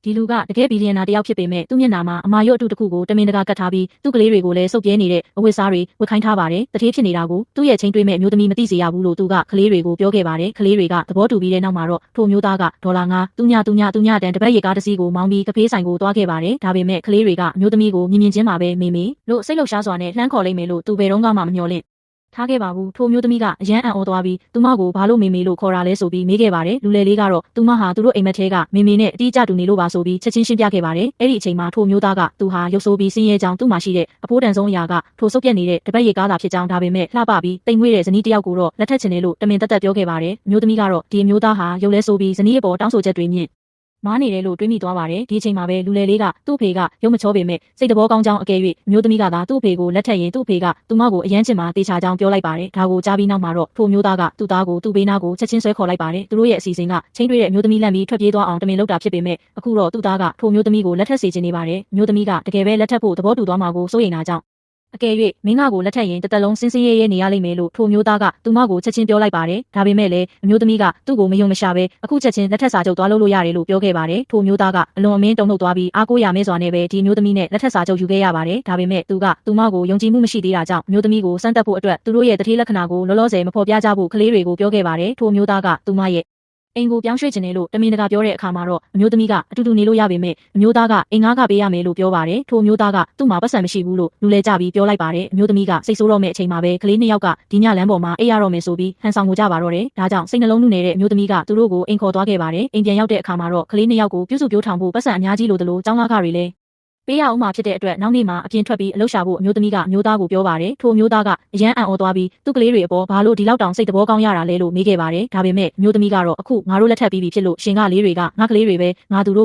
ဒီလူကတကယ်ဘီလီယံနာတယောက်ဖြစ်ပေမဲ့သူ့မျက်နှာမှာအမာရွတ်အတုတစ်ခုကိုတမင်တကာကတ်ထားပြီးသူ့ကလေးတွေကိုလည်းစုပ်ပြဲနေတဲ့အဝတ်စားတွေဝတ်ခိုင်းထားပါတယ်တထေးဖြစ်နေတာကိုသူ့ရဲ့ချင်းတွေးမဲ့မျိုးသမီးမသိစေရဘူးလို့သူကကလေးတွေကိုပြောခဲ့ပါတယ်ကလေးတွေကသဘောတူပြီးတဲ့နောက်မှာတော့ထိုမျိုးသားကဒေါ်လာ9သူညတန်တပတ်ရေကားတစ်စီးကိုမောင်းပြီးကဖေးဆိုင်ကိုသွားခဲ့ပါတယ်ဒါပေမဲ့ကလေးတွေကမျိုးသမီးကိုမြင်ချင်းမှာပဲမေလို့စိတ်လှုပ်ရှားစွာနဲ့လှမ်းခေါ်လိုက်မယ်လို့သူဘယ်တော့မှမမျှော်လင့်ထားခဲ့ပါဘူးထိုမျိုးသမီးကအယမ်းအံ့ဩသွားပြီးသူမကိုဘာလို့မေလို့ခေါ်တာလဲဆိုပြီးမေးခဲ့ပါတယ်လူလယ်လေးကတော့သူမဟာသူတို့အိမ်မက်ထဲကမေနဲ့အတီးကျတူနေလို့ပါဆိုပြီးချက်ချင်းရှင်းပြခဲ့ပါတယ်အဲ့ဒီအချိန်မှာထိုမျိုးသားကသူဟာရုပ်ဆိုးပြီးစင်းရဲကြောင်းသူ့မှာရှိတဲ့အဖိုးတန်ဆုံးအရာကထိုစုပ်ပြက်နေတဲ့တပတ်ရေကားသာဖြစ်ကြောင်းဒါပေမဲ့လှပပြီးတိမ်မွေးတဲ့ဇနီးတစ်ယောက်ကိုတော့လက်ထက်ချင်တယ်လို့တမင်တက်ပြောခဲ့ပါတယ်မျိုးသမီးကတော့ဒီမျိုးသားဟာရုပ်လဲဆိုးပြီးဇနီးအပေါ်တောင်းဆိုချက်တွေမြင့်မားနေတယ်လို့တွေးမိသွားပါတယ်ဒီအချိန်မှာပဲလူလယ်လေးကသူ့ဖေကရုံမချောပေမဲ့စိတ်တဘောကောင်းကြောင်းအကယ်၍မျိုးသမီးကသာသူ့ဖေကိုလက်ထက်ရင်သူ့ဖေကသူမကိုအယမ်းချင်မှာတေချာကြောင်းပြောလိုက်ပါတယ်ဒါကိုကြားပြီးနောက်မှာတော့ထိုမျိုးသားကသူ့သားကိုသူ့ဘေးနားကိုချက်ချင်းဆွဲခေါ်လိုက်ပါတယ်သူတို့ရဲ့အစီအစဉ်ကချင်းတွေးတဲ့မျိုးသမီးလန့်ပြီးထွက်ပြေးသွားအောင်တမင်လုပ်တာဖြစ်ပေမဲ့အခုတော့သူ့သားကထိုမျိုးသမီးကိုလက်ထက်စေချင်နေပါတယ်မျိုးသမီးကတကယ်ပဲလက်ထက်ဖို့သဘောတူသွားမှာကိုစိုးရိမ်တာကြောင့်အကယ်၍မင်းကကိုလက်ထက်ရင်တစ်သက်လုံးစင်းစင်းရဲရဲနေရလိမ့်မယ်လို့ထိုမျိုးသားကသူမကိုချက်ချင်းပြောလိုက်ပါတယ်ဒါပေမဲ့လည်းအမျိုးသမီးကသူ့ကိုမယုံမရှာပဲအခုချက်ချင်းလက်ထက်စာချုပ်သွားလို့ရတယ်လို့ပြောခဲ့ပါတယ်ထိုမျိုးသားကအလွန်အမင်းတုန်လှုပ်သွားပြီးအားကိုးရမဲစွာနဲ့ပဲဒီမျိုးသမီးနဲ့လက်ထက်စာချုပ်ယူခဲ့ရပါတယ်ဒါပေမဲ့သူကသူမကိုယုံကြည်မှုမရှိသေးတာကြောင့်မျိုးသမီးကိုစမ်းသပ်ဖို့အတွက်သူတို့ရဲ့တတိလက္ခဏာကိုလောလောဆယ်မဖော်ပြကြဖို့ကလေးတွေကိုပြောခဲ့ပါတယ်ထိုမျိုးသားကသူမရဲ့အိမ်ကိုပြောင်းရွှေ့ခြင်းနဲ့လို့တမင်တကာပြောတဲ့အခါမှာတော့အမျိုးသမီးကအတူတူနေလို့ရပေမဲ့အမျိုးသားကအိမ်ငါးကပေးရမယ်လို့ပြောပါတယ်ထိုမျိုးသားကသူ့မှာပတ်စံမရှိဘူးလို့လူလဲကြပြီးပြောလိုက်ပါတယ်အမျိုးသမီးကစိတ်ဆိုးတော့မဲ့အချိန်မှာပဲကလေးနှစ်ယောက်ကဒီညလမ်းပေါ်မှာအိပ်ရတော့မယ်ဆိုပြီးဟန်ဆောင်ကိုကြပါတော့တယ်ဒါကြောင့်စိတ်နှလုံးနုနယ်တဲ့အမျိုးသမီးကသူတို့ကိုအိမ်ခေါ်သွားခဲ့ပါတယ်အိမ်ပြန်ရောက်တဲ့အခါမှာတော့ကလေးနှစ်ယောက်ကိုပြုစုပြောထောင်ဖို့ပတ်စံအများကြီးလိုသလိုចောင်းကားတွေလည်းပေးရအောင်မှာဖြစ်တဲ့အတွက်နောက်နေ့မှာအပြင်ထွက်ပြီးအလုပ်ရှာဖို့အမျိုးသမီးကမျိုးသားကိုပြောပါတယ်ထိုမျိုးသားကအယမ်းအံ့ဩသွားပြီးသူ့ကလေးတွေအပေါ်ဘာလို့ဒီလောက်တောင်စိတ်တဘောကောင်းရတာလဲလို့မေးခဲ့ပါတယ်ဒါပေမဲ့မျိုးသမီးကတော့အခုငါတို့လက်ထပ်ပြီးပြီဖြစ်လို့ရှင်ကလေးတွေကငါကလေးတွေပဲငါသူတို့